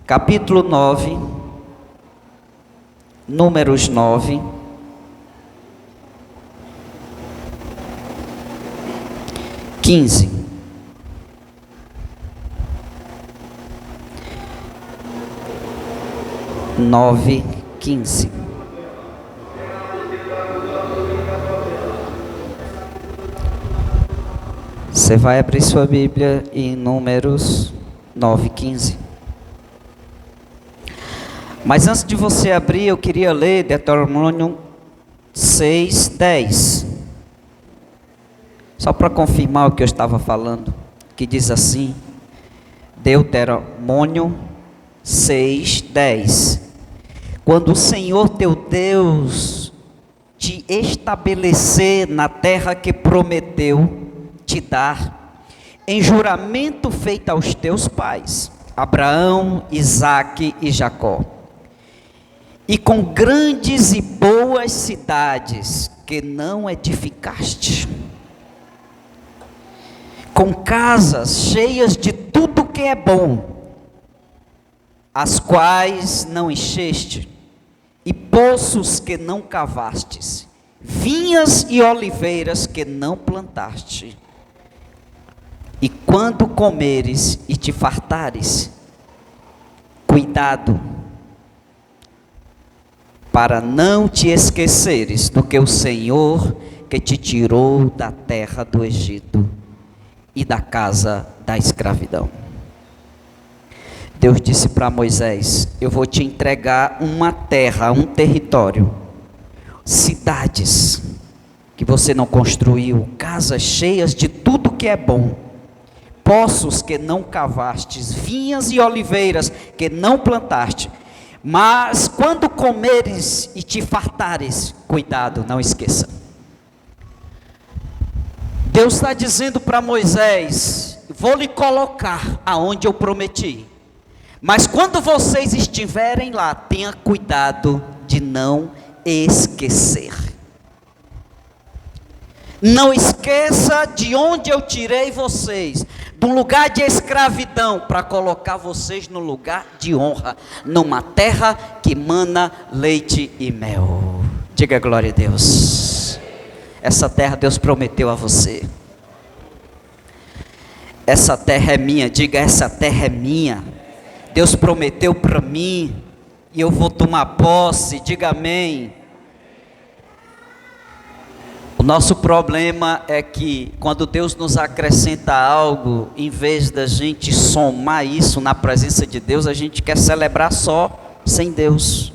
capítulo 9, Números 9, quinze. Nove, 15. Você vai abrir sua Bíblia em Números 9, 15. Mas antes de você abrir, eu queria ler Deuteronômio 6, 10. Só para confirmar o que eu estava falando, que diz assim, Deuteronômio 6, 10. Quando o Senhor teu Deus te estabelecer na terra que prometeu te dar, em juramento feito aos teus pais, Abraão, Isaque e Jacó, e com grandes e boas cidades que não edificaste, com casas cheias de tudo que é bom, as quais não encheste, e poços que não cavastes, vinhas e oliveiras que não plantaste. E quando comeres e te fartares, cuidado, para não te esqueceres do que o Senhor que te tirou da terra do Egito e da casa da escravidão. Deus disse para Moisés, eu vou te entregar uma terra, um território, cidades que você não construiu, casas cheias de tudo que é bom, poços que não cavastes, vinhas e oliveiras que não plantaste, mas quando comeres e te fartares, cuidado, não esqueça. Deus está dizendo para Moisés, vou lhe colocar aonde eu prometi, mas quando vocês estiverem lá, tenha cuidado de não esquecer. Não esqueça de onde eu tirei vocês, de um lugar de escravidão, para colocar vocês no lugar de honra, numa terra que mana leite e mel. Diga glória a Deus. Essa terra Deus prometeu a você. Essa terra é minha, diga essa terra é minha. Deus prometeu para mim, e eu vou tomar posse, diga amém. O nosso problema é que quando Deus nos acrescenta algo, em vez da gente somar isso na presença de Deus, a gente quer celebrar só, sem Deus.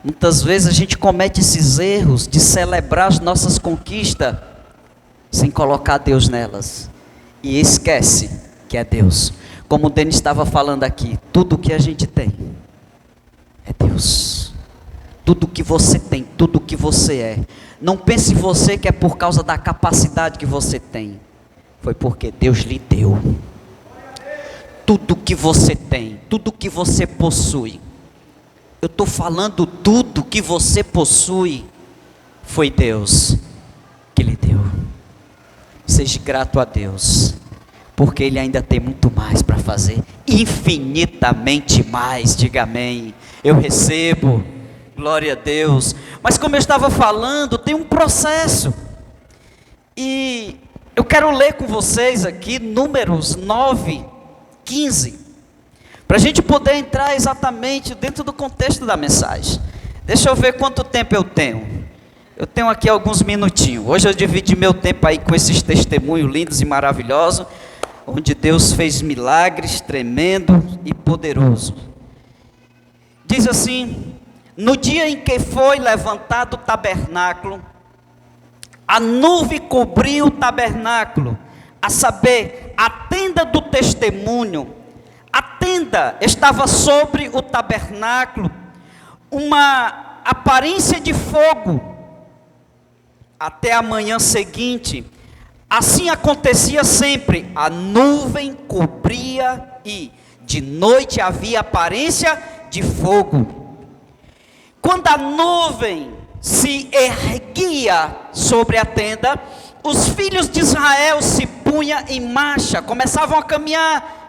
Muitas vezes a gente comete esses erros de celebrar as nossas conquistas, sem colocar Deus nelas, e esquece que é Deus. Como o Denis estava falando aqui, tudo que a gente tem é Deus. Tudo que você tem, tudo que você é. Não pense você que é por causa da capacidade que você tem. Foi porque Deus lhe deu. Tudo que você tem, tudo que você possui. Eu estou falando tudo que você possui. Foi Deus que lhe deu. Seja grato a Deus, porque Ele ainda tem muito mais para fazer, infinitamente mais, diga amém. Eu recebo, glória a Deus. Mas como eu estava falando, tem um processo, e eu quero ler com vocês aqui, Números 9, 15, para a gente poder entrar exatamente dentro do contexto da mensagem. Deixa eu ver quanto tempo eu tenho. Eu tenho aqui alguns minutinhos. Hoje eu dividi meu tempo aí com esses testemunhos lindos e maravilhosos, onde Deus fez milagres tremendo e poderoso. Diz assim, no dia em que foi levantado o tabernáculo, a nuvem cobriu o tabernáculo, a saber, a tenda do testemunho. A tenda estava sobre o tabernáculo, uma aparência de fogo, até a manhã seguinte. Assim acontecia sempre, a nuvem cobria e de noite havia aparência de fogo. Quando a nuvem se erguia sobre a tenda, os filhos de Israel se punham em marcha, começavam a caminhar.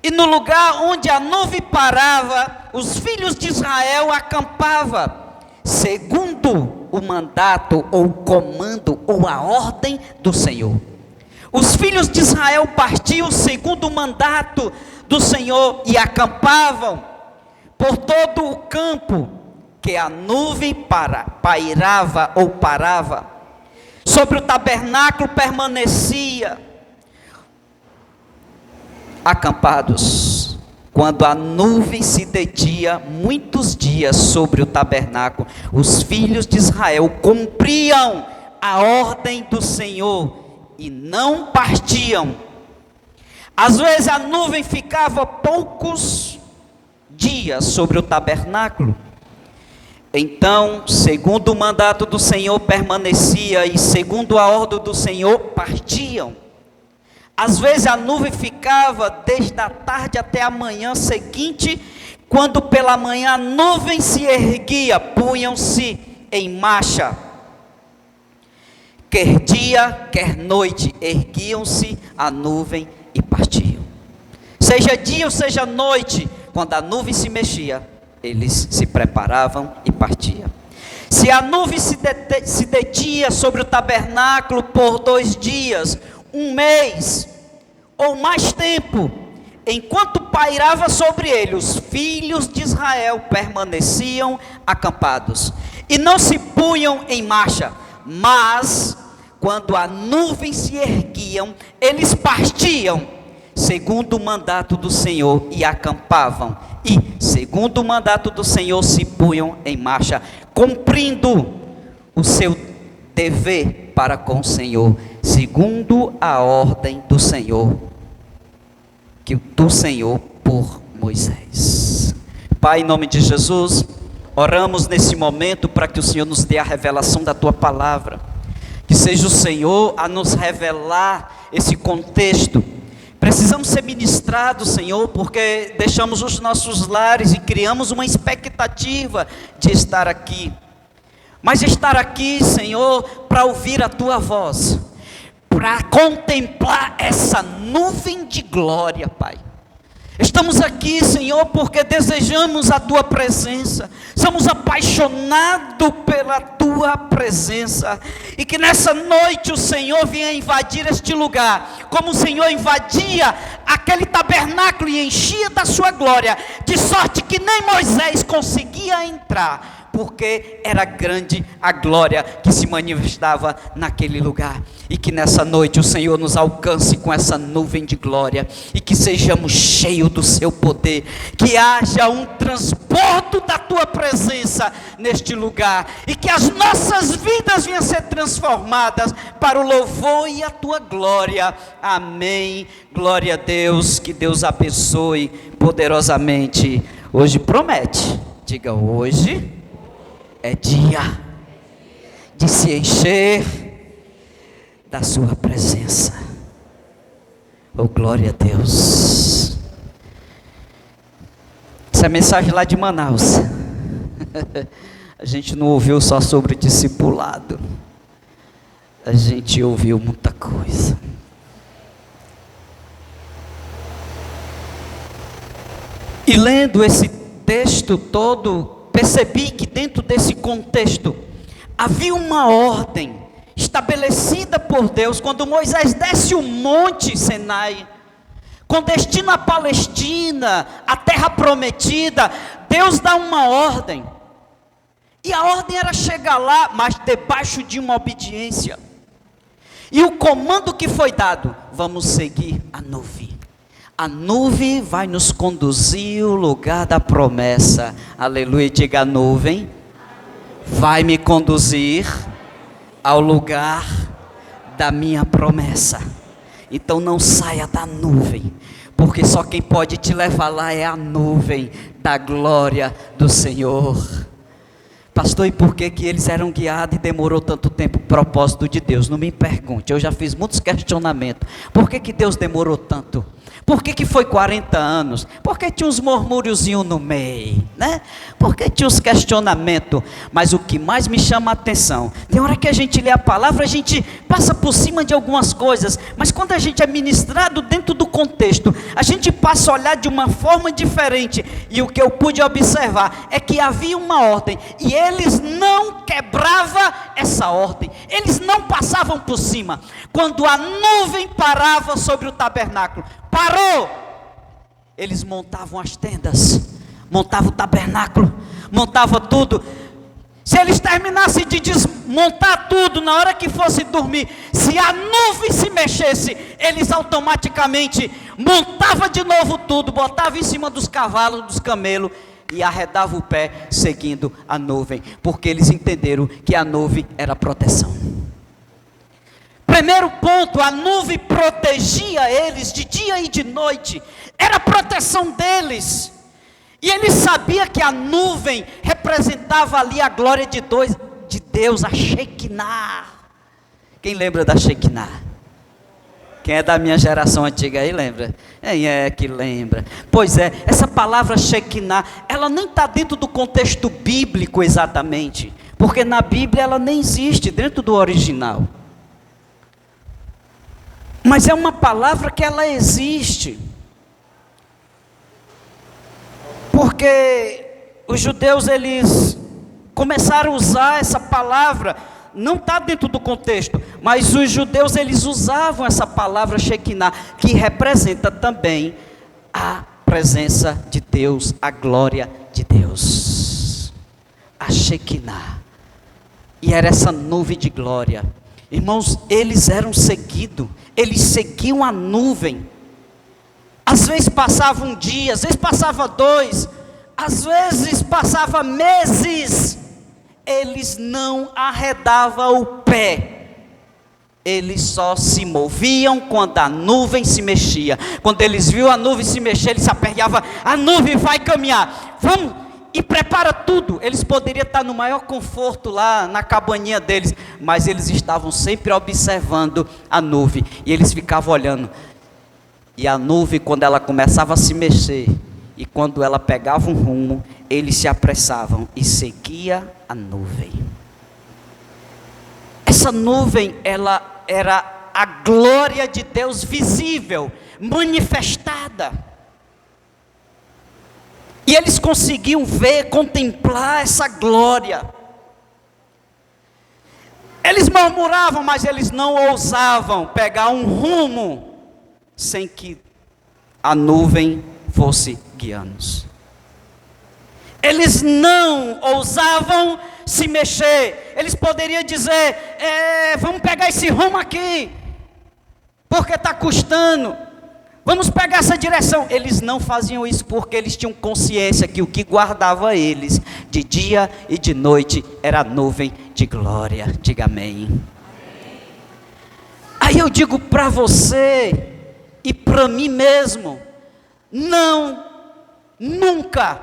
E no lugar onde a nuvem parava, os filhos de Israel acampavam, segundo o mandato, ou o comando, ou a ordem do Senhor. Os filhos de Israel partiam segundo o mandato do Senhor e acampavam por todo o campo que a nuvem pairava ou parava. Sobre o tabernáculo permanecia acampados. Quando a nuvem se detinha muitos dias sobre o tabernáculo, os filhos de Israel cumpriam a ordem do Senhor e não partiam. Às vezes a nuvem ficava poucos dias sobre o tabernáculo. Então, segundo o mandato do Senhor permanecia, e segundo a ordem do Senhor partiam. Às vezes a nuvem ficava desde a tarde até a manhã seguinte, quando pela manhã a nuvem se erguia, punham-se em marcha. Quer dia, quer noite, erguiam-se a nuvem e partiam. Seja dia ou seja noite, quando a nuvem se mexia, eles se preparavam e partiam. Se a nuvem se detinha sobre o tabernáculo por 2 dias, 1 mês ou mais tempo, enquanto pairava sobre ele, os filhos de Israel permaneciam acampados e não se punham em marcha. Mas quando a nuvem se erguiam, eles partiam segundo o mandato do Senhor e acampavam, e segundo o mandato do Senhor se punham em marcha, cumprindo o seu dever para com o Senhor, segundo a ordem do Senhor, do Senhor por Moisés. Pai, em nome de Jesus, oramos nesse momento para que o Senhor nos dê a revelação da Tua Palavra, que seja o Senhor a nos revelar esse contexto. Precisamos ser ministrados, Senhor, porque deixamos os nossos lares e criamos uma expectativa de estar aqui. Mas estar aqui, Senhor, para ouvir a Tua voz, para contemplar essa nuvem de glória, Pai. Estamos aqui, Senhor, porque desejamos a Tua presença, somos apaixonados pela Tua presença, e que nessa noite o Senhor venha invadir este lugar, como o Senhor invadia aquele tabernáculo e enchia da Sua glória, de sorte que nem Moisés conseguia entrar, porque era grande a glória que se manifestava naquele lugar. E que nessa noite o Senhor nos alcance com essa nuvem de glória, e que sejamos cheios do seu poder, que haja um transbordo da tua presença neste lugar, e que as nossas vidas venham a ser transformadas para o louvor e a tua glória. Amém. Glória a Deus. Que Deus abençoe poderosamente. Hoje promete, diga: hoje é dia de se encher da sua presença. Oh, glória a Deus. Essa é a mensagem lá de Manaus. A gente não ouviu só sobre discipulado, a gente ouviu muita coisa. E lendo esse texto todo, percebi que dentro desse contexto havia uma ordem estabelecida por Deus. Quando Moisés desce o monte Sinai, com destino à Palestina, a terra prometida, Deus dá uma ordem, e a ordem era chegar lá, mas debaixo de uma obediência. E o comando que foi dado: vamos seguir a nuvem. A nuvem vai nos conduzir ao lugar da promessa. Aleluia. Diga: a nuvem vai me conduzir ao lugar da minha promessa. Então não saia da nuvem, porque só quem pode te levar lá é a nuvem da glória do Senhor. Pastor, e por que eles eram guiados e demorou tanto tempo? Propósito de Deus, não me pergunte, eu já fiz muitos questionamentos. Por que Deus demorou tanto? Por que foi 40 anos? Porque tinha uns murmúriozinhos no meio, né? Porque tinha uns questionamentos. Mas o que mais me chama a atenção, tem hora que a gente lê a palavra, a gente passa por cima de algumas coisas, mas quando a gente é ministrado dentro do contexto, a gente passa a olhar de uma forma diferente. E o que eu pude observar é que havia uma ordem, e eles não quebravam essa ordem, eles não passavam por cima. Quando a nuvem parava sobre o tabernáculo, parou, eles montavam as tendas, montavam o tabernáculo, montavam tudo. Se eles terminassem de desmontar tudo na hora que fosse dormir, se a nuvem se mexesse, eles automaticamente montavam de novo tudo, botavam em cima dos cavalos, dos camelos e arredavam o pé seguindo a nuvem, porque eles entenderam que a nuvem era proteção. Primeiro ponto, a nuvem protegia eles de dia e de noite, era a proteção deles, e eles sabiam que a nuvem representava ali a glória de Deus, a Shekinah. Quem lembra da Shekinah? Quem é da minha geração antiga aí lembra? Quem é que lembra? Pois é, essa palavra Shekinah, ela nem está dentro do contexto bíblico exatamente, porque na Bíblia ela nem existe dentro do original. Mas é uma palavra que ela existe, porque os judeus eles começaram a usar essa palavra, não está dentro do contexto, mas os judeus eles usavam essa palavra Shekinah, que representa também a presença de Deus, a glória de Deus, a Shekinah, e era essa nuvem de glória. Irmãos, eles eram seguidos, eles seguiam a nuvem. Às vezes passava um dia, às vezes passava 2, às vezes passava meses. Eles não arredavam o pé, eles só se moviam quando a nuvem se mexia. Quando eles viam a nuvem se mexer, eles se aperreavam, a nuvem vai caminhar, vamos. E prepara tudo. Eles poderiam estar no maior conforto lá na cabaninha deles, mas eles estavam sempre observando a nuvem, e eles ficavam olhando, e a nuvem quando ela começava a se mexer, e quando ela pegava um rumo, eles se apressavam e seguia a nuvem. Essa nuvem, ela era a glória de Deus visível, manifestada. E eles conseguiam ver, contemplar essa glória. Eles murmuravam, mas eles não ousavam pegar um rumo sem que a nuvem fosse guiando-os. Eles não ousavam se mexer. Eles poderiam dizer, vamos pegar esse rumo aqui, porque está custando. Vamos pegar essa direção. Eles não faziam isso porque eles tinham consciência que o que guardava eles de dia e de noite era a nuvem de glória. Diga amém. Aí eu digo para você e para mim mesmo, nunca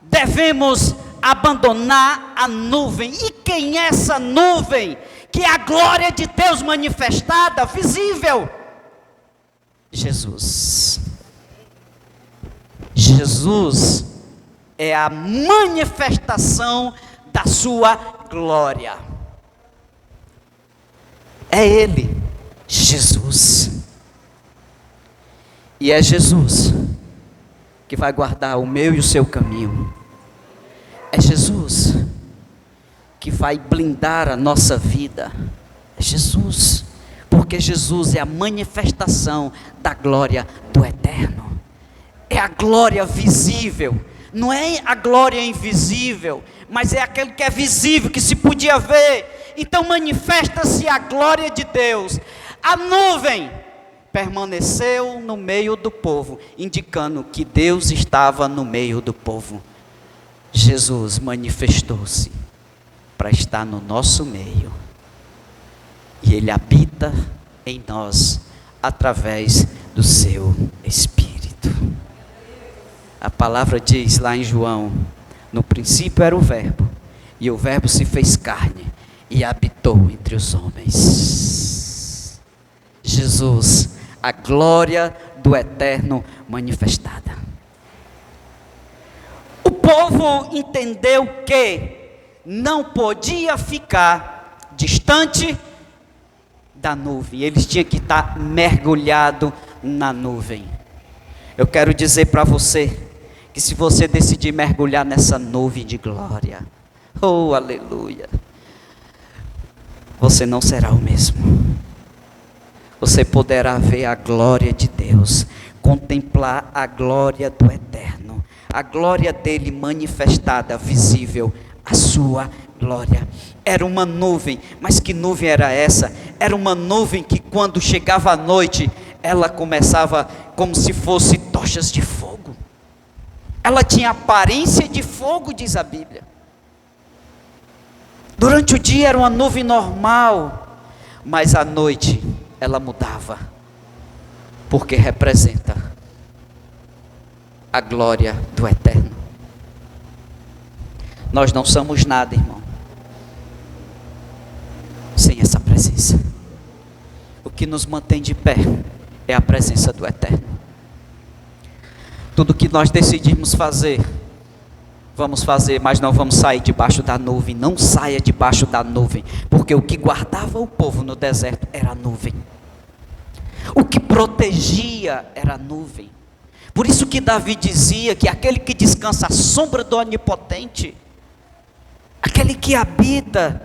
devemos abandonar a nuvem. E quem é essa nuvem? Que é a glória de Deus manifestada, visível. Jesus. Jesus é a manifestação da sua glória. É Ele, Jesus. E é Jesus que vai guardar o meu e o seu caminho. É Jesus que vai blindar a nossa vida. É Jesus. Porque Jesus é a manifestação da glória do eterno. É a glória visível. Não é a glória invisível, mas é aquele que é visível, que se podia ver. Então manifesta-se a glória de Deus. A nuvem permaneceu no meio do povo, indicando que Deus estava no meio do povo. Jesus manifestou-se para estar no nosso meio. E Ele habita em nós através do seu Espírito. A palavra diz lá em João, no princípio era o Verbo, e o Verbo se fez carne e habitou entre os homens. Jesus, a glória do Eterno manifestada. O povo entendeu que não podia ficar distante da nuvem, eles tinham que estar mergulhado na nuvem. Eu quero dizer para você que se você decidir mergulhar nessa nuvem de glória, oh aleluia, você não será o mesmo. Você poderá ver a glória de Deus, contemplar a glória do Eterno, a glória dele manifestada, visível, a sua glória. Era uma nuvem, mas que nuvem era essa? Era uma nuvem que quando chegava a noite, ela começava como se fosse tochas de fogo. Ela tinha aparência de fogo, diz a Bíblia. Durante o dia era uma nuvem normal, mas à noite ela mudava, porque representa a glória do Eterno. Nós não somos nada, irmão, sem essa presença. O que nos mantém de pé é a presença do Eterno. Tudo que nós decidimos fazer, vamos fazer, mas não vamos sair debaixo da nuvem. Não saia debaixo da nuvem, porque o que guardava o povo no deserto era a nuvem. O que protegia era a nuvem. Por isso que Davi dizia que aquele que descansa à sombra do Onipotente, aquele que habita,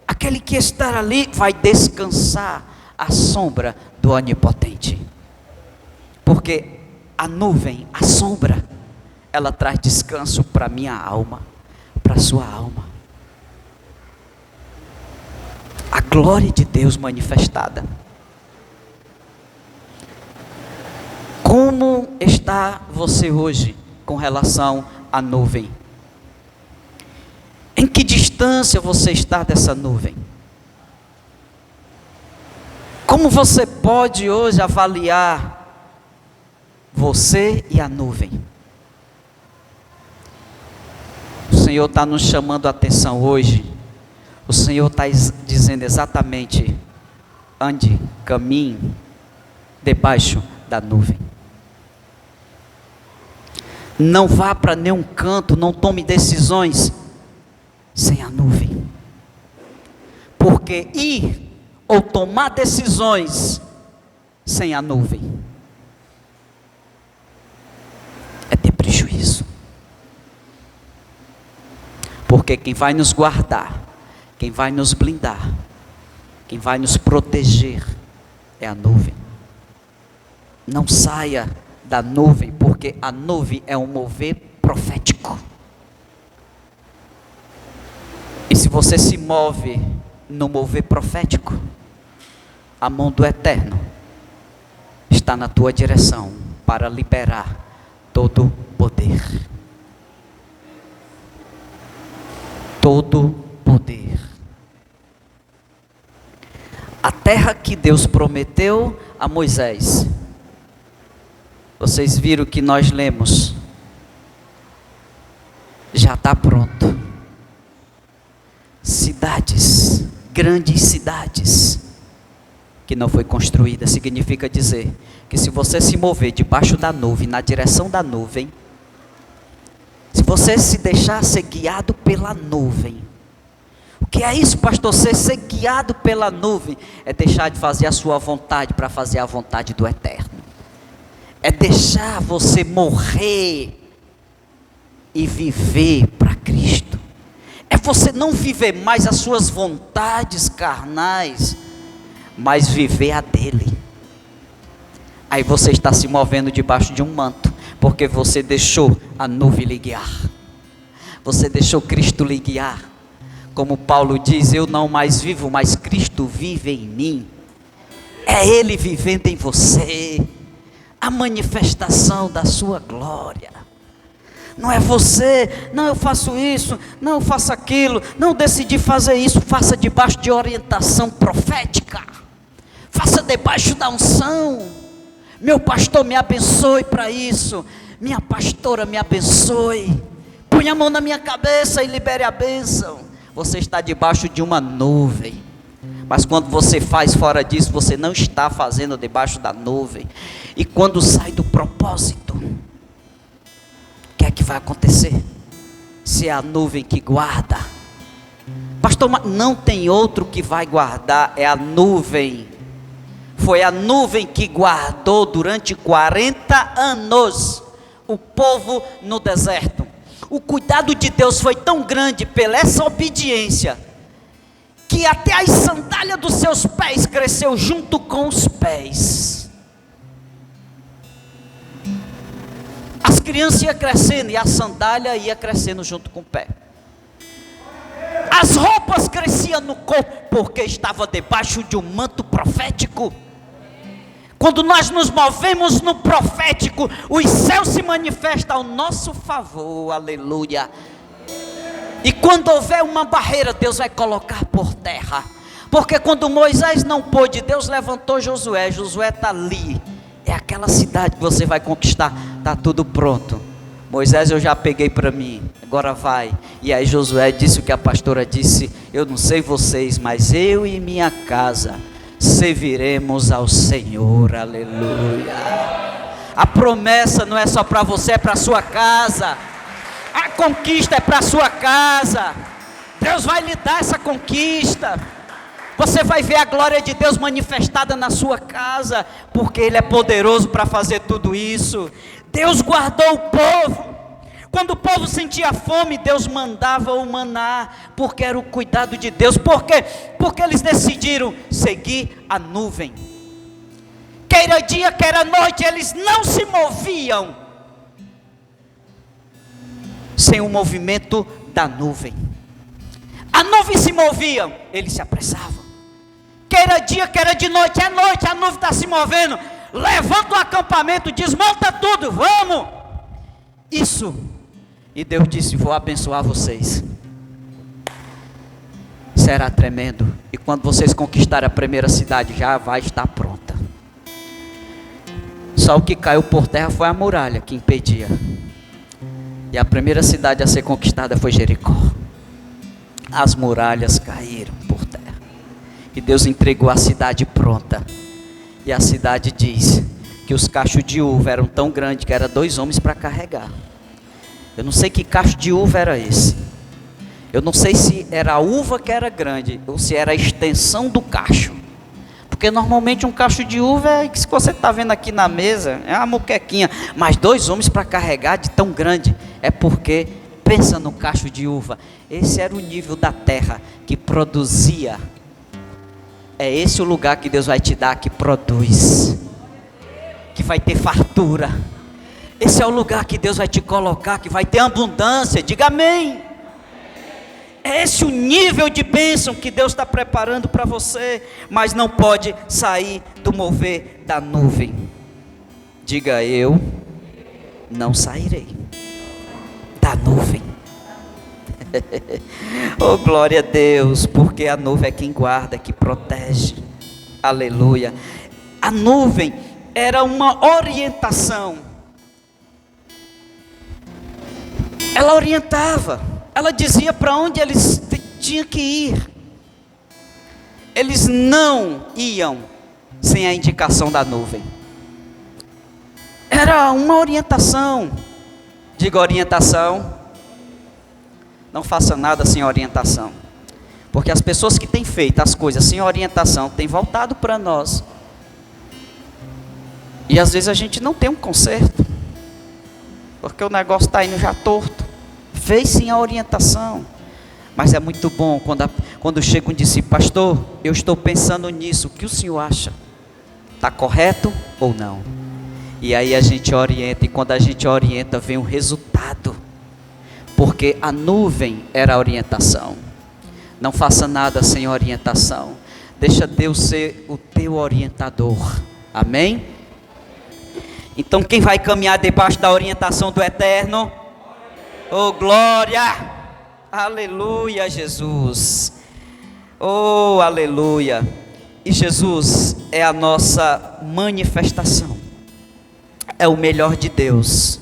aquele que está ali, vai descansar à sombra do Onipotente. Porque a nuvem, a sombra, ela traz descanso para a minha alma, para a sua alma. A glória de Deus manifestada. Como está você hoje com relação à nuvem? Em que distância você está dessa nuvem? Como você pode hoje avaliar você e a nuvem? O Senhor está nos chamando a atenção hoje. O Senhor está dizendo exatamente: ande, caminhe debaixo da nuvem. Não vá para nenhum canto, não tome decisões sem a nuvem. Porque ir ou tomar decisões sem a nuvem é ter prejuízo. Porque quem vai nos guardar, quem vai nos blindar, quem vai nos proteger é a nuvem. Não saia da nuvem, porque a nuvem é um mover profético. E se você se move no mover profético, a mão do Eterno está na tua direção para liberar todo poder. Todo poder. A terra que Deus prometeu a Moisés, vocês viram que nós lemos, já está pronto. Cidades, grandes cidades, que não foi construída, significa dizer, que se você se mover debaixo da nuvem, na direção da nuvem, se você se deixar ser guiado pela nuvem, o que é isso, pastor? Ser guiado pela nuvem, é deixar de fazer a sua vontade, para fazer a vontade do Eterno. É deixar você morrer e viver para Cristo. É você não viver mais as suas vontades carnais, mas viver a dele. Aí você está se movendo debaixo de um manto, porque você deixou a nuvem lhe guiar. Você deixou Cristo lhe guiar. Como Paulo diz: eu não mais vivo, mas Cristo vive em mim. É Ele vivendo em você. A manifestação da sua glória. Não é você, não, eu faço isso, não, eu faço aquilo, não, decidi fazer isso. Faça debaixo de orientação profética. Faça debaixo da unção. Meu pastor me abençoe para isso. Minha pastora me abençoe. Põe a mão na minha cabeça e libere a bênção. Você está debaixo de uma nuvem. Mas quando você faz fora disso, você não está fazendo debaixo da nuvem. E quando sai do propósito, o que é que vai acontecer? Se é a nuvem que guarda, pastor, mas não tem outro que vai guardar, é a nuvem. Foi a nuvem que guardou durante 40 anos o povo no deserto. O cuidado de Deus foi tão grande pela essa obediência, que até a sandália dos seus pés cresceu junto com os pés. As crianças iam crescendo e a sandália ia crescendo junto com o pé. As roupas cresciam no corpo, porque estava debaixo de um manto profético. Quando nós nos movemos no profético, os céus se manifestam ao nosso favor, aleluia. E quando houver uma barreira, Deus vai colocar por terra. Porque quando Moisés não pôde, Deus levantou Josué. Josué está ali, é aquela cidade que você vai conquistar, está tudo pronto. Moisés eu já peguei para mim, agora vai. E aí Josué disse o que a pastora disse: eu não sei vocês, mas eu e minha casa serviremos ao Senhor, aleluia. A promessa não é só para você, é para a sua casa. A conquista é para a sua casa. Deus vai lhe dar essa conquista. Você vai ver a glória de Deus manifestada na sua casa, porque Ele é poderoso para fazer tudo isso. Deus guardou o povo. Quando o povo sentia fome, Deus mandava o maná, porque era o cuidado de Deus. Por quê? Porque eles decidiram seguir a nuvem. Queira dia, queira noite, eles não se moviam sem o movimento da nuvem. A nuvem se movia, eles se apressavam. Queira dia, queira de noite, é noite, a nuvem está se movendo. Levanta o acampamento, desmonta tudo, vamos. Isso. E Deus disse: vou abençoar vocês. Será tremendo. E quando vocês conquistarem a primeira cidade, já vai estar pronta. Só o que caiu por terra foi a muralha que impedia. E a primeira cidade a ser conquistada foi Jericó. As muralhas caíram por terra. E Deus entregou a cidade pronta. E a cidade diz que os cachos de uva eram tão grandes que era 2 homens para carregar. Eu não sei que cacho de uva era esse. Eu não sei se era a uva que era grande ou se era a extensão do cacho. Porque normalmente um cacho de uva é que, se você está vendo aqui na mesa, é uma moquequinha. Mas 2 homens para carregar de tão grande, é porque, pensa no cacho de uva. Esse era o nível da terra que produzia. É esse o lugar que Deus vai te dar, que produz, que vai ter fartura. Esse é o lugar que Deus vai te colocar, que vai ter abundância. Diga amém. É esse o nível de bênção que Deus está preparando para você. Mas não pode sair do mover da nuvem. Diga: eu não sairei da nuvem. Oh, glória a Deus, porque a nuvem é quem guarda, que protege. Aleluia. A nuvem era uma orientação. Ela orientava. Ela dizia para onde eles tinham que ir. Eles não iam sem a indicação da nuvem. Era uma orientação. Diga orientação. Não faça nada sem orientação. Porque as pessoas que têm feito as coisas sem orientação têm voltado para nós. E às vezes a gente não tem um conserto. Porque o negócio está indo já torto. Fez sem a orientação. Mas é muito bom quando chega um discípulo: pastor, eu estou pensando nisso, o que o senhor acha? Está correto ou não? E aí a gente orienta, e quando a gente orienta vem o resultado. Porque a nuvem era a orientação. Não faça nada sem orientação. Deixa Deus ser o teu orientador. Amém? Então quem vai caminhar debaixo da orientação do Eterno? Oh, glória! Aleluia, Jesus! Oh, aleluia! E Jesus é a nossa manifestação. É o melhor de Deus.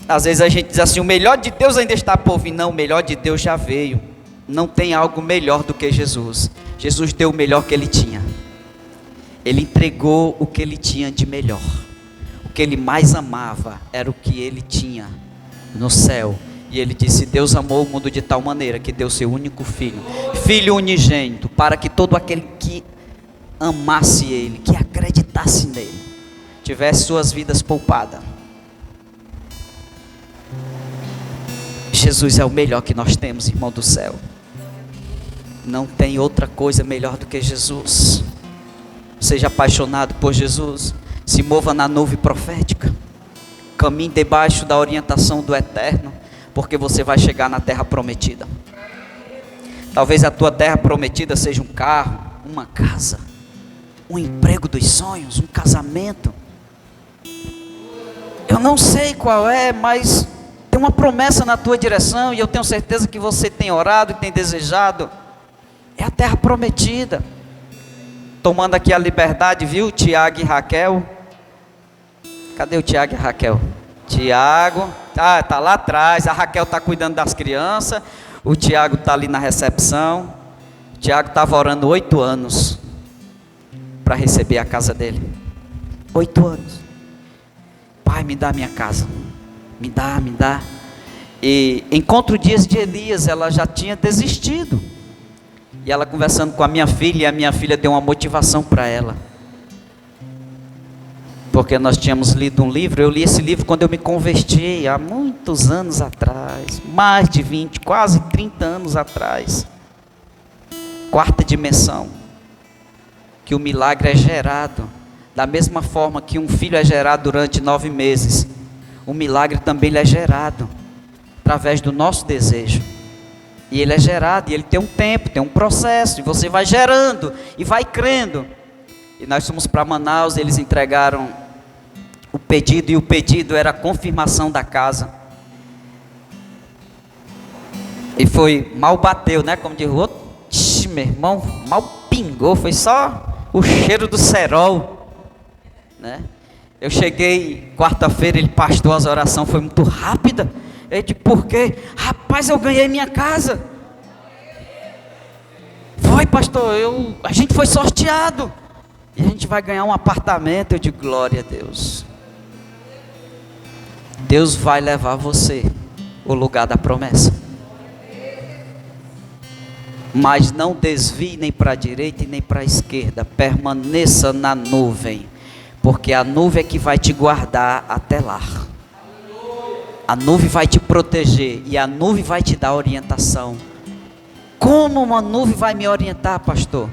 Às vezes a gente diz assim: o melhor de Deus ainda está por vir. Não, o melhor de Deus já veio. Não tem algo melhor do que Jesus. Jesus deu o melhor que ele tinha. Ele entregou o que ele tinha de melhor. O que ele mais amava era o que ele tinha no céu. E ele disse: Deus amou o mundo de tal maneira que deu seu único filho, filho unigênito, para que todo aquele que amasse ele, que acreditasse nele, tivesse suas vidas poupadas. Jesus é o melhor que nós temos, irmão do céu. Não tem outra coisa melhor do que Jesus. Seja apaixonado por Jesus. Se mova na nuvem profética. Caminhe debaixo da orientação do Eterno, porque você vai chegar na terra prometida. Talvez a tua terra prometida seja um carro, uma casa, um emprego dos sonhos, um casamento. Eu não sei qual é, mas tem uma promessa na tua direção, e eu tenho certeza que você tem orado e tem desejado. É a terra prometida. Tomando aqui a liberdade, viu, Tiago e Raquel? Cadê o Tiago e a Raquel? Tiago, tá lá atrás. A Raquel está cuidando das crianças. O Tiago está ali na recepção. O Tiago estava orando 8 anos para receber a casa dele. 8 anos. Pai, me dá a minha casa. Me dá. E encontro dias de Elias, ela já tinha desistido. E ela conversando com a minha filha, e a minha filha deu uma motivação para ela. Porque nós tínhamos lido um livro, eu li esse livro quando eu me converti, há muitos anos atrás, mais de 20, quase 30 anos atrás. Quarta dimensão, que o milagre é gerado, da mesma forma que um filho é gerado durante 9 meses, o milagre também é gerado, através do nosso desejo. E ele é gerado, e ele tem um tempo, tem um processo, e você vai gerando, e vai crendo. E nós fomos para Manaus, eles entregaram o pedido, e o pedido era a confirmação da casa. E foi, mal bateu, né, como diz o outro. Ixi, meu irmão, mal pingou, foi só o cheiro do cerol, né? Eu cheguei quarta-feira, ele pastor, as orações foi muito rápida. Eu disse: por quê? Rapaz, eu ganhei minha casa. Foi, pastor, a gente foi sorteado. E a gente vai ganhar um apartamento. Eu digo: glória a Deus. Deus vai levar você ao lugar da promessa. Mas não desvie nem para a direita e nem para a esquerda. Permaneça na nuvem. Porque a nuvem é que vai te guardar até lá. A nuvem vai te proteger e a nuvem vai te dar orientação. Como uma nuvem vai me orientar, pastor?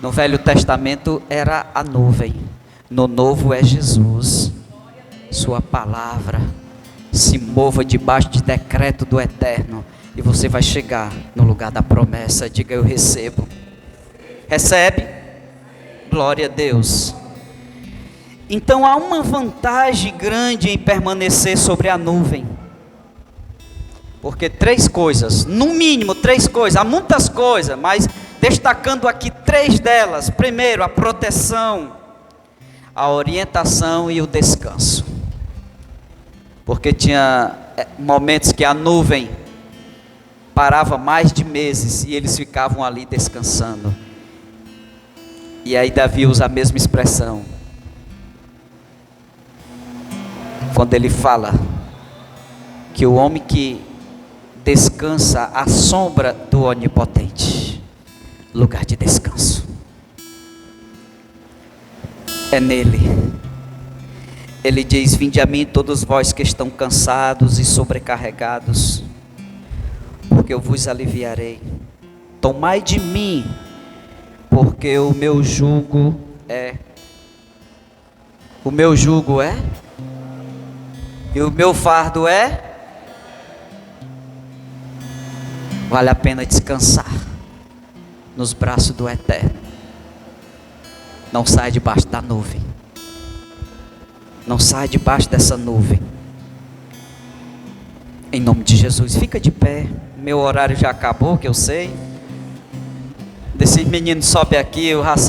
No Velho Testamento era a nuvem, no Novo é Jesus. Sua palavra. Se mova debaixo de decreto do Eterno e você vai chegar no lugar da promessa. Diga: eu recebo. Recebe? Glória a Deus. Então há uma vantagem grande em permanecer sobre a nuvem. Porque 3 coisas, no mínimo 3 coisas, há muitas coisas, mas destacando aqui 3 delas. Primeiro, a proteção, a orientação e o descanso. Porque tinha momentos que a nuvem parava mais de meses e eles ficavam ali descansando. E aí Davi usa a mesma expressão, quando ele fala que o homem que descansa à sombra do Onipotente, lugar de descanso, é nele. Ele diz: vinde a mim todos vós que estão cansados e sobrecarregados, porque eu vos aliviarei. Tomai de mim, porque o meu jugo é e o meu fardo é. Vale a pena descansar nos braços do Eterno. Não sai debaixo da nuvem. Não sai debaixo dessa nuvem. Em nome de Jesus, fica de pé. Meu horário já acabou, que eu sei. Desses meninos sobe aqui, eu já sei.